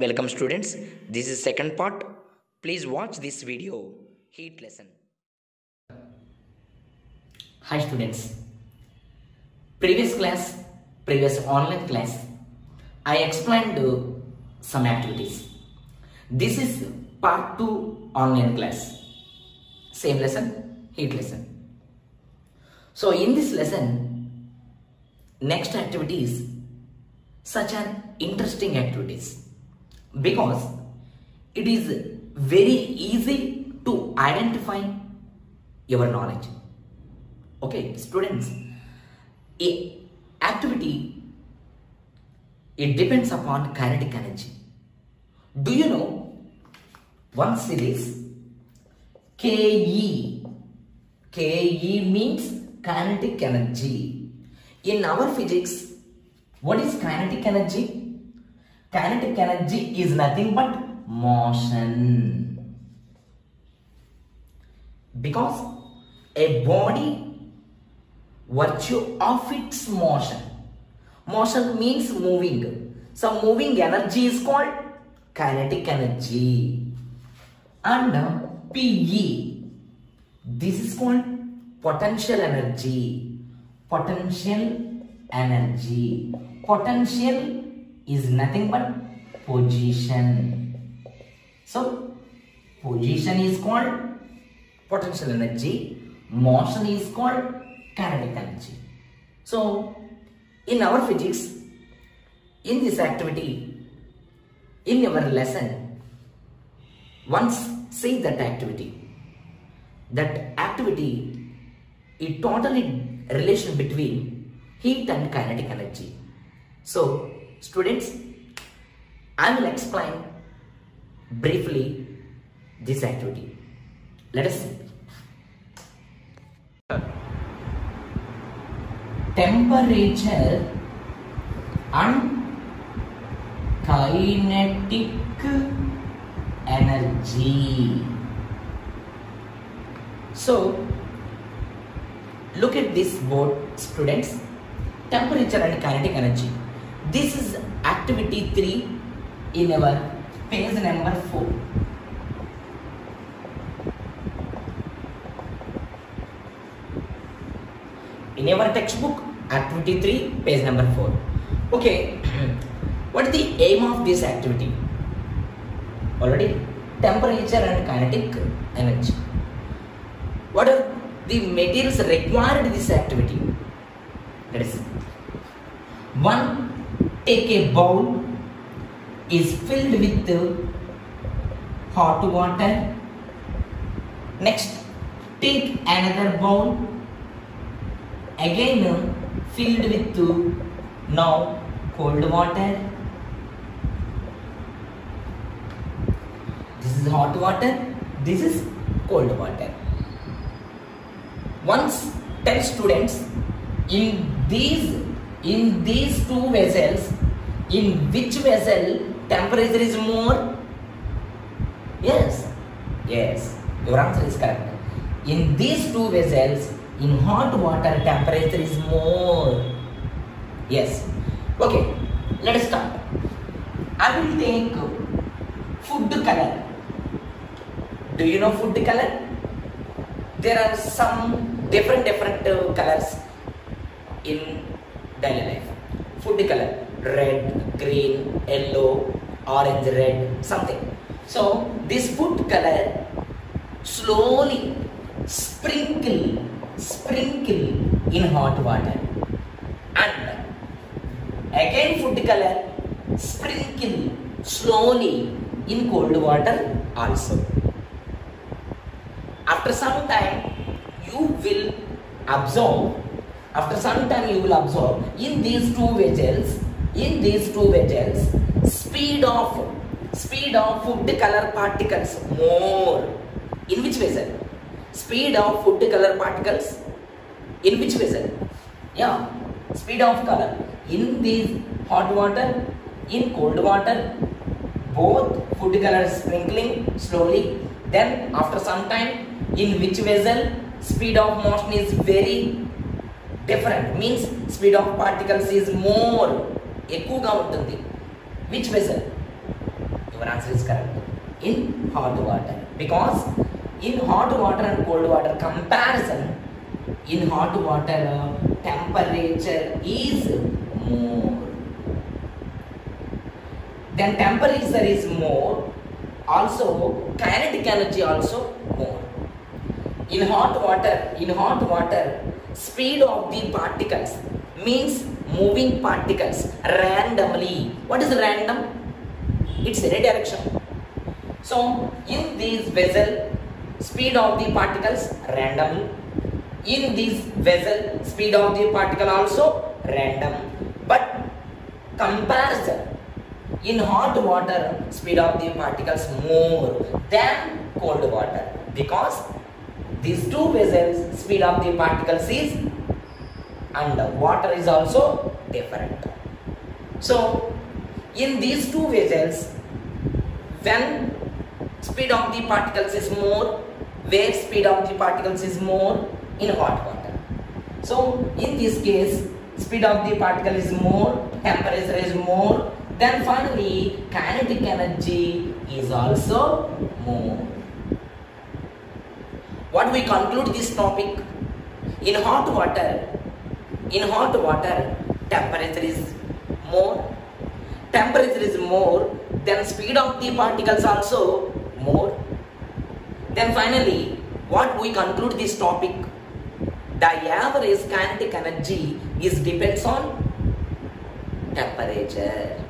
Welcome students, this is second part. Please watch this video, heat lesson. Hi students, previous online class, I explained some activities. This is part 2 online class, same lesson, heat lesson. So in this lesson, next activities, such an interesting activities, because it is very easy to identify your knowledge. Okay, students, activity, it depends upon kinetic energy. Do you know one series KE? KE means kinetic energy. In our physics, what is kinetic energy? Kinetic energy is nothing but motion. Because a body, virtue of its motion. Motion means moving. So moving energy is called kinetic energy. And PE, this is called potential energy. Potential energy. Potential is nothing but position. So position is called potential energy. Motion is called kinetic energy. So in our physics, in this activity, in our lesson, once see that activity. That activity is totally relation between heat and kinetic energy. So students, I will explain briefly this activity. Let us see. Temperature and kinetic energy. So look at this board, students. Temperature and kinetic energy. This is activity 3 in our page number 4. In our textbook, activity 3, page number 4. Okay, what is the aim of this activity? Already, temperature and kinetic energy. What are the materials required in this activity? Let us see. 1. Take a bowl is filled with hot water. Next, take another bowl, again filled with now cold water. This is hot water, this is cold water. Once tell students, in these two vessels, in which vessel temperature is more? Yes, your answer is correct. In these two vessels, in hot water temperature is more. Yes. Okay, let us start. I will take food color. Do you know food color? There are some different colors in daily life. Food color, red, green, yellow, orange, red, something. So this food color slowly sprinkle in hot water, and again food color sprinkle slowly in cold water also. After some time you will observe, in these two vessels, speed of food color particles more. In which vessel? Speed of food color particles in which vessel? Yeah, speed of color in this hot water, in cold water, both food color sprinkling slowly. Then after some time, in which vessel speed of motion is very different, means speed of particles is more, ఎక్కువగా ఉంటుంది. Which vessel? Your answer is correct. In hot water, because in hot water and cold water comparison, in hot water temperature is more. Then temperature is more, also kinetic energy also more. In hot water, speed of the particles means moving particles randomly. What is random? It's any direction. So in this vessel, speed of the particles randomly. In this vessel, speed of the particle also random. But comparison, in hot water, speed of the particles more than cold water, because these two vessels, speed of the particles is, and water is also different. So in these two vessels, when speed of the particles is more, where speed of the particles is more? In hot water. So in this case, speed of the particle is more, temperature is more, then finally kinetic energy is also more. What we conclude this topic? In hot water, temperature is more. Temperature is more, then speed of the particles also more. Then finally, what we conclude this topic? The average kinetic energy is depends on temperature.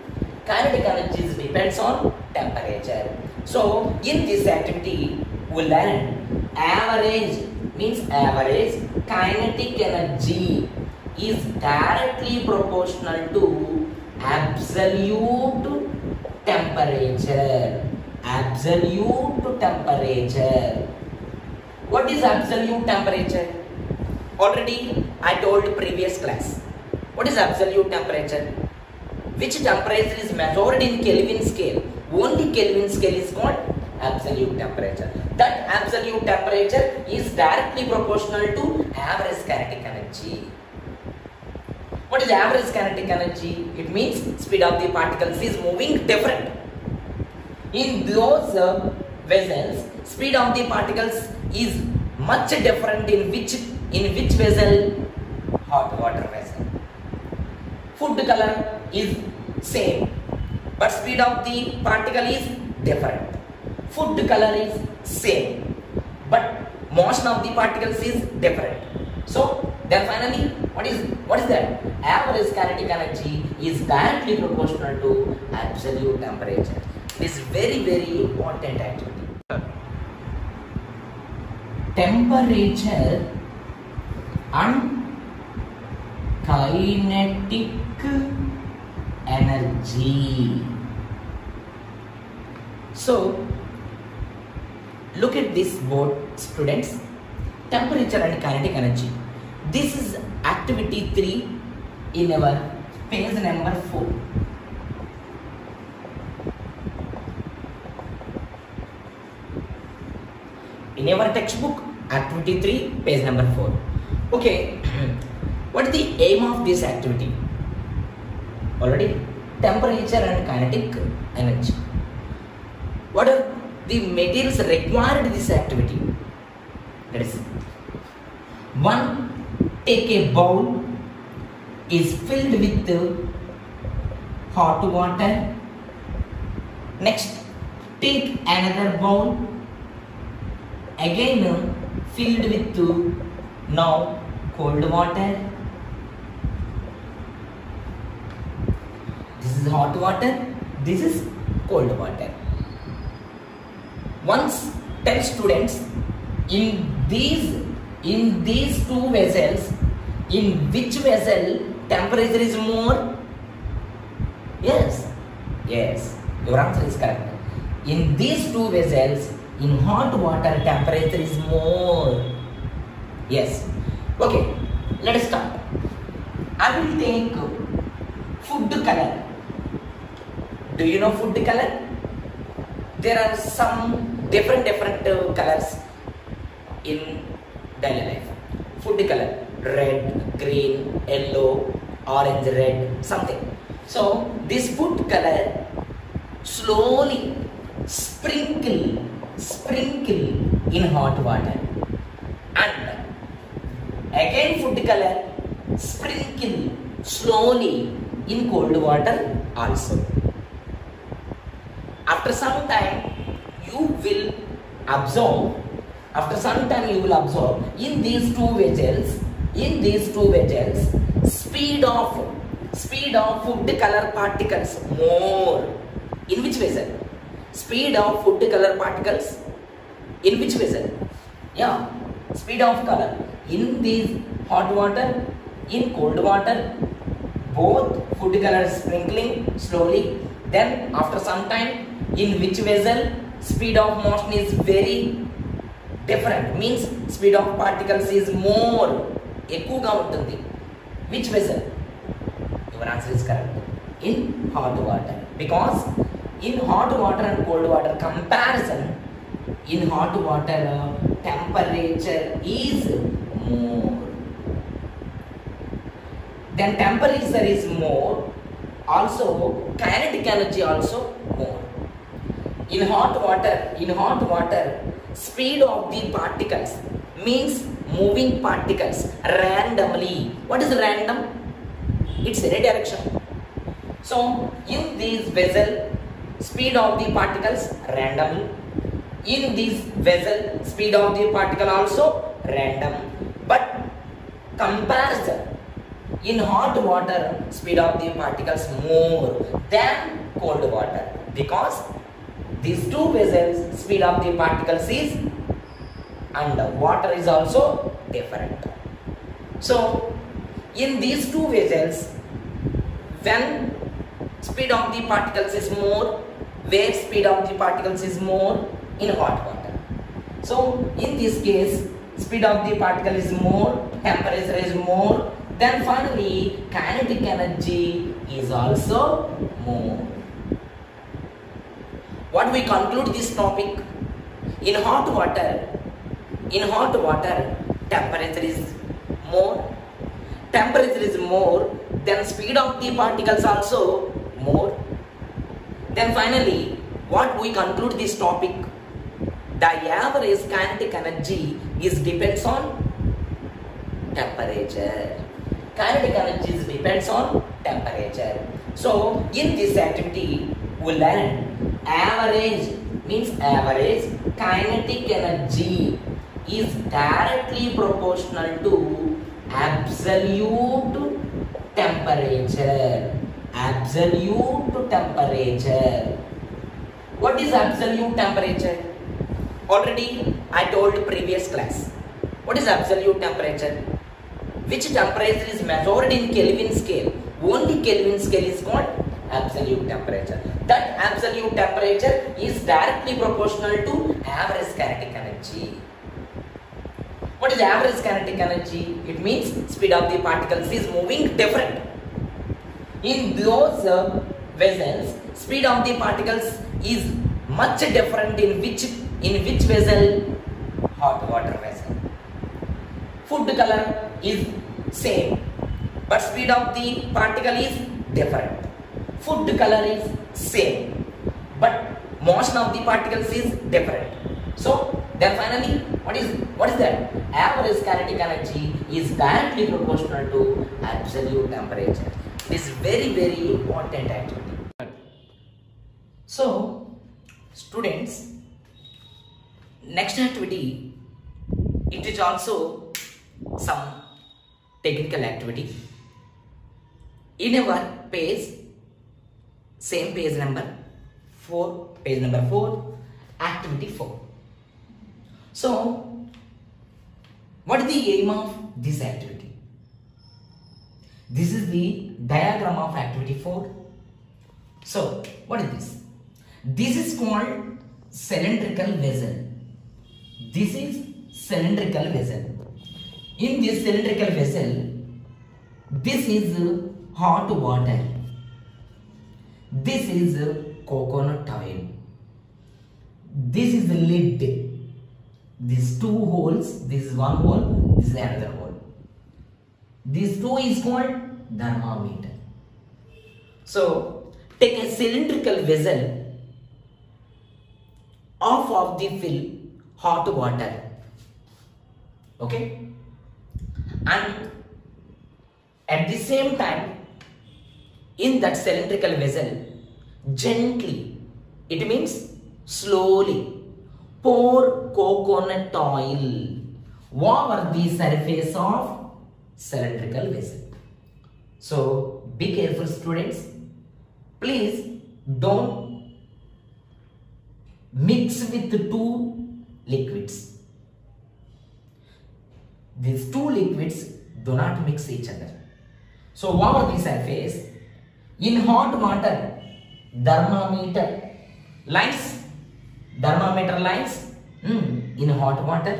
Kinetic energy depends on temperature. So in this activity, we learn average means average kinetic energy is directly proportional to absolute temperature. Absolute temperature. What is absolute temperature? Already I told previous class. What is absolute temperature? Which temperature is measured in Kelvin scale? Only Kelvin scale is called absolute temperature. That absolute temperature is directly proportional to average kinetic energy. What is average kinetic energy? It means speed of the particles is moving different. In those vessels, speed of the particles is much different in which vessel? Hot water vessel. Food color is same, but speed of the particle is different. Food color is same, but motion of the particles is different. So then finally, what is that? Average kinetic energy is directly proportional to absolute temperature. This is very, very important activity. Temperature and kinetic energy. So look at this board, students. Temperature and kinetic energy. This is activity 3 in our page number 4. In our textbook, activity 3, page number 4. Okay, what is the aim of this activity? Already, temperature and kinetic energy. What are the materials required in this activity? Let us see. 1. Take a bowl is filled with hot water. Next, take another bowl, again filled with now cold water. This is hot water, this is cold water. Once tell students, in these two vessels, in which vessel temperature is more? Yes, your answer is correct. In these two vessels, in hot water temperature is more. Yes. Okay, let us start. I will take food color. Do you know food color? There are some different colors in daily life. Food color, red, green, yellow, orange, red, something. So this food color slowly sprinkle in hot water, and again food color sprinkle slowly in cold water also. After some time you will observe, in these two vessels, speed of food color particles more. In which vessel? Speed of food color particles in which vessel? Yeah, speed of color in these hot water, in cold water, both food color sprinkling slowly. Then after some time, in which vessel speed of motion is very different, means speed of particles is more, ఎక్కువగా ఉంటుంది. Which vessel? Your answer is correct. In hot water, because in hot water and cold water comparison, in hot water temperature is more. Then temperature is more, also kinetic energy also more. In hot water, speed of the particles means moving particles randomly. What is random? It's any direction. So in this vessel, speed of the particles randomly. In this vessel, speed of the particle also random. But comparison, in hot water, speed of the particles more than cold water, because these two vessels, speed of the particles is, and water is also different. So in these two vessels, when speed of the particles is more, where speed of the particles is more? In hot water. So in this case, speed of the particle is more, temperature is more, then finally kinetic energy is also more. What we conclude this topic? In hot water, temperature is more, then speed of the particles also more. Then finally, what we conclude this topic? The average kinetic energy is depends on temperature. Kinetic energy depends on temperature. So in this activity, we learn average means average kinetic energy is directly proportional to absolute temperature. What is absolute temperature? Already I told previous class. What is absolute temperature? Which temperature is measured in Kelvin scale? Only Kelvin scale is called absolute temperature. That absolute temperature is directly proportional to average kinetic energy. What is average kinetic energy? It means speed of the particles is moving different. In those vessels, speed of the particles is much different. In which vessel? Hot water vessel. Food color is same, but speed of the particle is different. Food color is same, but motion of the particles is different. So then finally, what is that? Average kinetic energy is directly proportional to absolute temperature. This is very, very important activity. So students, next activity, it is also some technical activity. In our page, same page number 4, activity 4. So what is the aim of this activity? This is the diagram of activity 4. So what is this? This is called cylindrical vessel. This is cylindrical vessel. In this cylindrical vessel, this is hot water. This is coconut oil. This is the lid. These two holes, this is one hole, this is another hole. These two is called thermometer. So take a cylindrical vessel half of the fill hot water. Okay, and at the same time, in that cylindrical vessel, gently, it means slowly, pour coconut oil over the surface of cylindrical vessel. So be careful, students. Please don't mix with two liquids. These two liquids do not mix each other. So over the surface, in hot water, thermometer lines in hot water,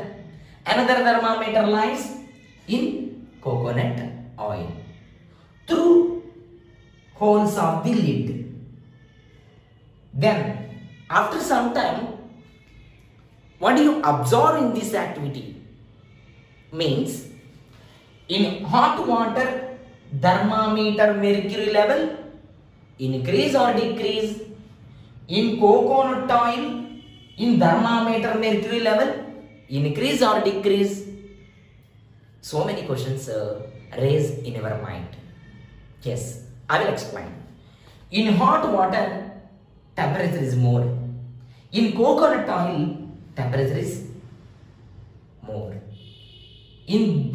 another thermometer lines in coconut oil through holes of the lid. Then after some time, what do you observe in this activity? Means in hot water, thermometer mercury level increase or decrease. In coconut oil, in thermometer mercury level increase or decrease. So many questions raised in your mind. Yes, I will explain. In hot water, temperature is more. In coconut oil, temperature is more. In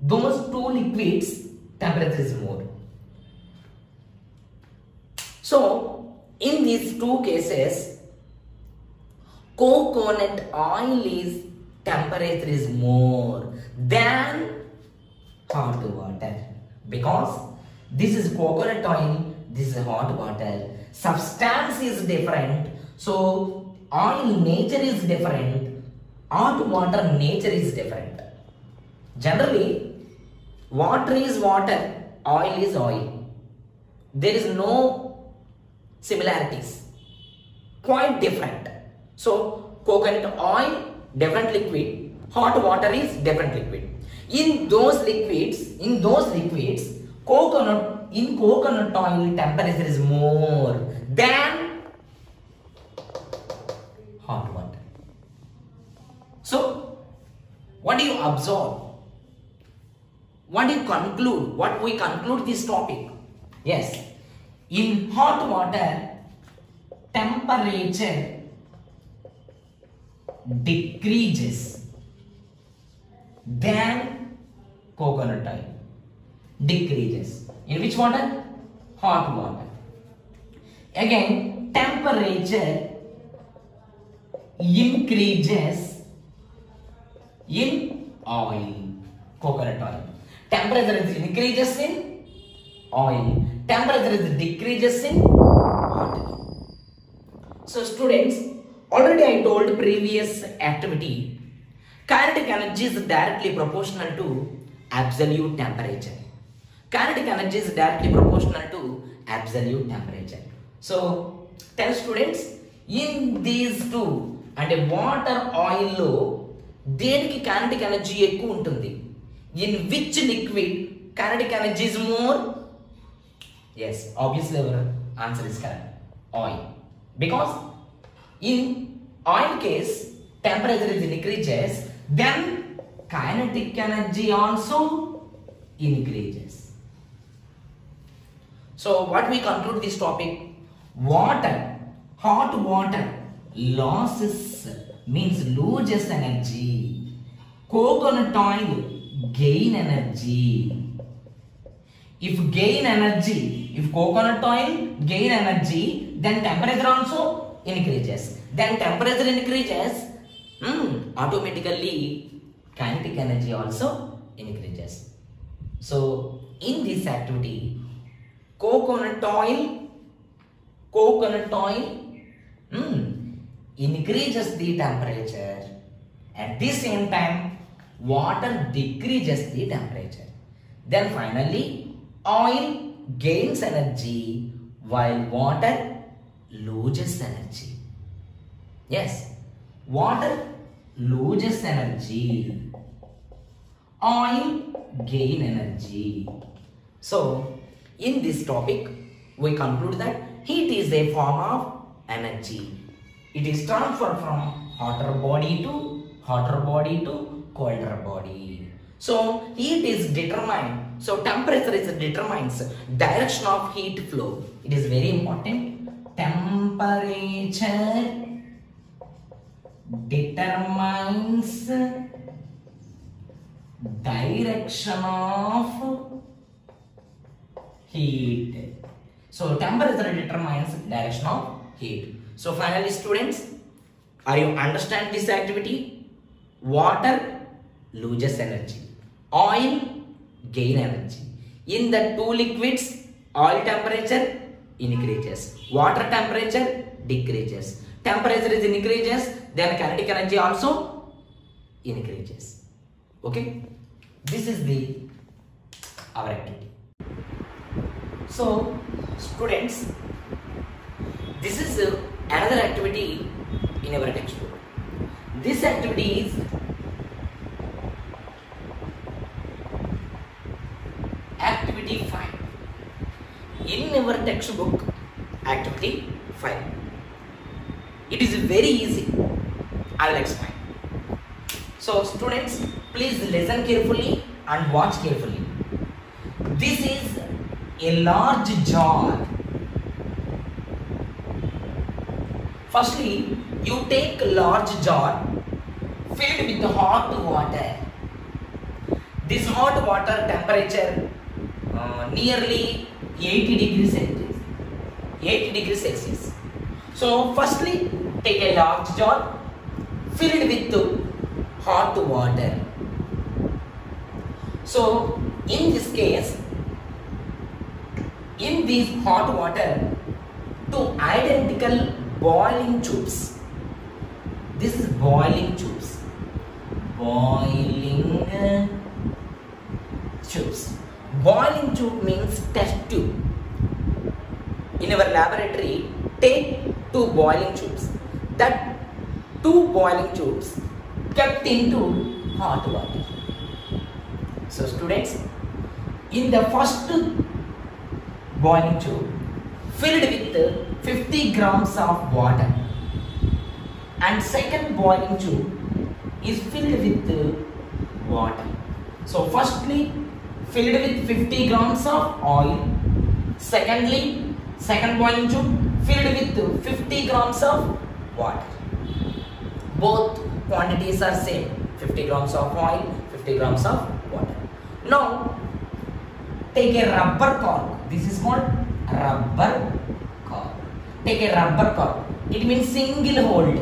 those two liquids, temperature is more. So, in these two cases, coconut oil is temperature is more than hot water, because this is coconut oil, this is hot water. Substance is different, so oil nature is different, hot water nature is different. Generally, water is water, oil is oil. There is no similarities, quite different. So coconut oil different liquid, hot water is different liquid. In those liquids, coconut oil temperature is more than hot water. So what do you observe? What do you conclude? What we conclude this topic? Yes, in hot water, temperature decreases than coconut oil. Decreases. In which water? Hot water. Again, temperature increases in oil, coconut oil. Temperature is increases in oil. Temperature is decreases in water. So students, already I told previous activity, kinetic energy is directly proportional to absolute temperature. Kinetic energy is directly proportional to absolute temperature. So tell students, in these two, and water, oil lo దేనికి kinetic energy ఎక్కువ ఉంటుంది? In which liquid kinetic energy is more? Yes, obviously our answer is correct. Oil. Because in oil case, temperature is increases, then kinetic energy also increases. So what we conclude this topic? Water, hot water losses means loses energy. Coconut oil gain energy. If coconut oil gain energy, then temperature also increases. Then temperature increases, automatically kinetic energy also increases. So in this activity, coconut oil increases the temperature. At the same time, water decreases the temperature. Then finally, oil gains energy while water loses energy. Yes, water loses energy, oil gain energy. So in this topic, we conclude that heat is a form of energy. it is transferred from hotter body to colder body. So heat is determined, so temperature is determines direction of heat flow. It is very important. Temperature determines direction of heat. So temperature determines direction of heat. So finally students, are you understand this activity? Water loses energy, oil gain energy. In the two liquids, oil temperature increases, water temperature decreases. Temperature is increases, then kinetic energy also increases. Okay, this is the our activity. So students, this is another activity in our textbook. This activity is activity 5 in our textbook. Activity 5, it is very easy. I will explain. So students, please listen carefully and watch carefully. This is a large jar. Firstly, you take a large jar filled with hot water. This hot water temperature nearly 80 degrees Celsius. 80 degrees Celsius. So firstly, take a large jar filled with hot water. So in this case, in this hot water, two identical boiling tubes. This is boiling tubes. Boiling tubes. Boiling tube means test tube. In our laboratory, take two boiling tubes. That two boiling tubes kept into hot water. So students, in the first boiling tube filled with 50 grams of water, and second boiling tube is filled with water. So firstly, filled with 50 grams of oil. Secondly, second boiling tube filled with 50 grams of water. Both quantities are same, 50 grams of oil, 50 grams of water. Now take a rubber cork. This is called rubber cork. Take a rubber cork. It means single hold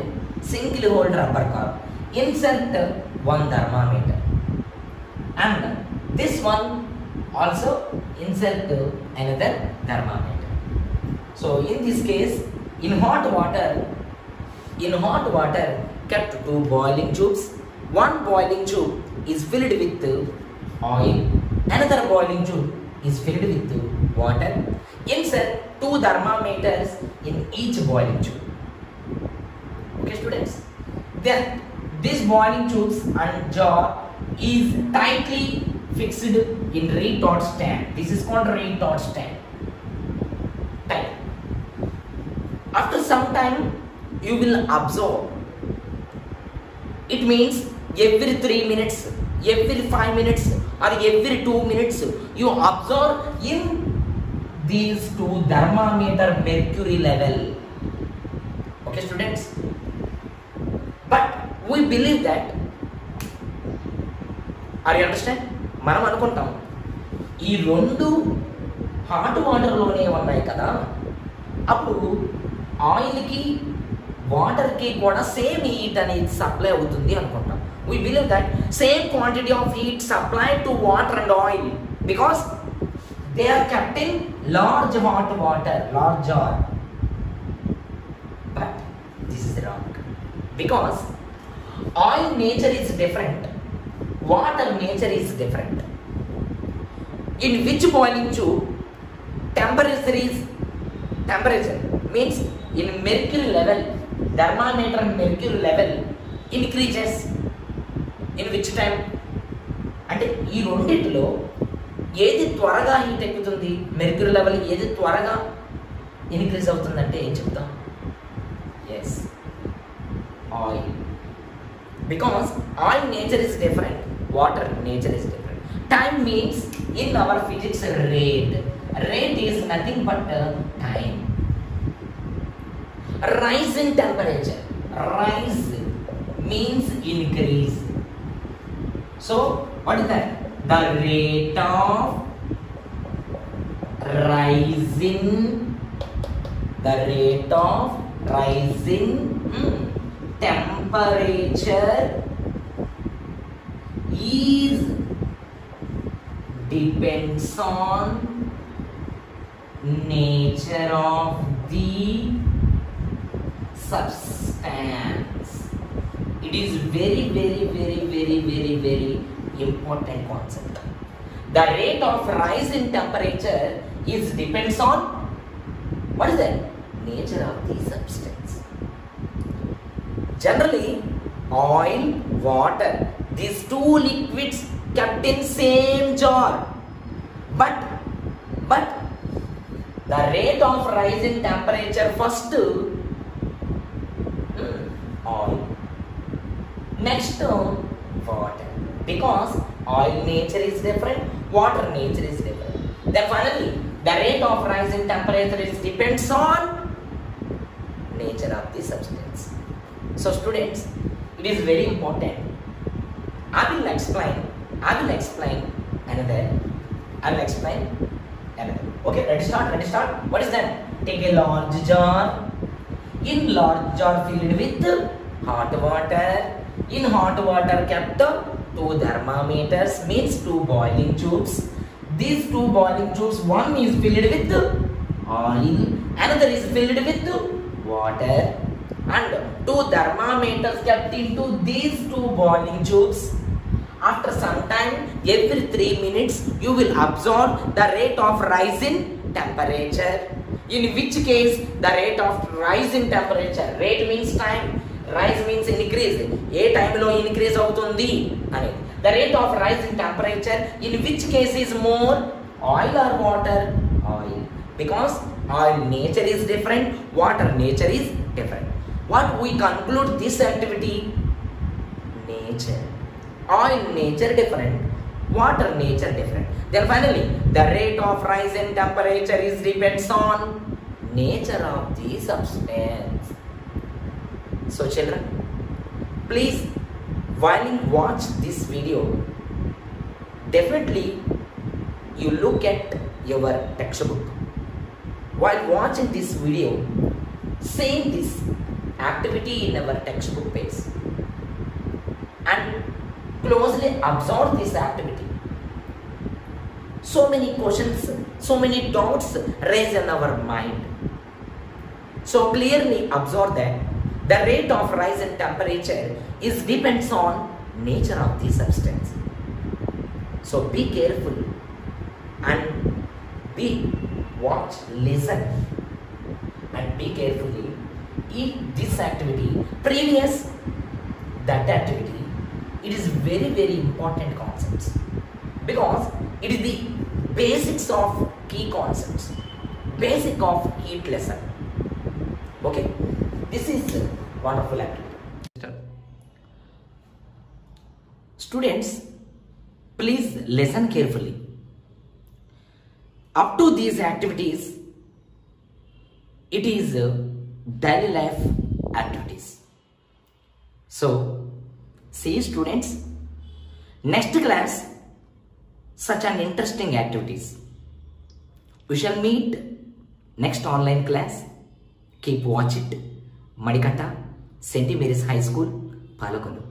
rubber cork. Insert one thermometer, and this one also insert another thermometer. So in this case, in hot water kept two boiling tubes. One boiling tube is filled with oil, another boiling tube is filled with water. Insert two thermometers in each boiling tube. Okay students, then these boiling tubes and jar is tightly fixed in retort stand. This is called retort stand. Tight. After some time, you will observe. It means every 3 minutes, every 5 minutes, or every 2 minutes, you observe in these two thermometer mercury level. Okay students, but we believe that, are you understand? మనం అనుకుంటాం ఈ రెండు hot వాటర్లోనే ఉన్నాయి కదా, అప్పుడు ఆయిల్కి వాటర్కి కూడా సేమ్ హీట్ అనేది సప్లై అవుతుంది అనుకుంటాం. We believe that same quantity of heat supplied to water and oil, because they are kept in large hot water, large jar. But this is wrong, because oil nature is different, water nature is different. In which boiling tube, temperature means in mercury level, thermometer mercury level increases. In which time? అంటే ఈ రెండిట్లో ఏది త్వరగా heat ఎక్కుతుంది, mercury level ఏది త్వరగా increase అవుతుందంటే ఏం చెప్తాం? Yes, oil. Because oil nature is different, water nature is different. Time means in our physics rate. Rate is nothing but time. Rise in temperature. Rise means increase. So what is that? The rate of rising temperature is depends on nature of the substance. It is very important concept. The rate of rise in temperature is depends on what is that? Nature of the substance. Generally, oil, water, these two liquids kept in same jar. But the rate of rise in temperature first oil, next water, because oil nature is different, water nature is different. Then finally, the rate of rise in temperature is depends on nature of the substance. So students, it is very important. I will explain another. Okay, let's start. What is that? Take a large jar. In large jar filled with hot water. In hot water kept two thermometers, means two boiling tubes. These two boiling tubes, one is filled with oil, another is filled with water, and two thermometers kept into these two boiling tubes. After some time, every 3 minutes, you will observe the rate of rise in temperature. In which case, the rate of rise in temperature, rate means time, rise means increase. A time lo increase avutundi ani. The rate of rise in temperature, in which case is more, oil or water? Oil. Because oil nature is different, water nature is different. What we conclude this activity? Nature. Oil nature different, water nature different. Then finally, the rate of rise in temperature is depends on nature of the substance. So children, please, while you watch this video, definitely you look at your textbook. While watching this video, same this activity in our textbook page and closely observe this activity. So many questions, so many doubts raised in our mind. So clearly observe that the rate of rise in temperature is depends on nature of the substance. So be careful and watch, listen and be carefully. If this activity, previous that activity, it is very important concepts, because it is the basics of key concepts, basic of heat lesson. Okay, this is wonderful activity. Students, please listen carefully. Up to these activities, it is daily life activities. So see you students, next class such an interesting activities. We shall meet next online class. Keep watch it. Madikanta, St. Mary's High School, Palakonu.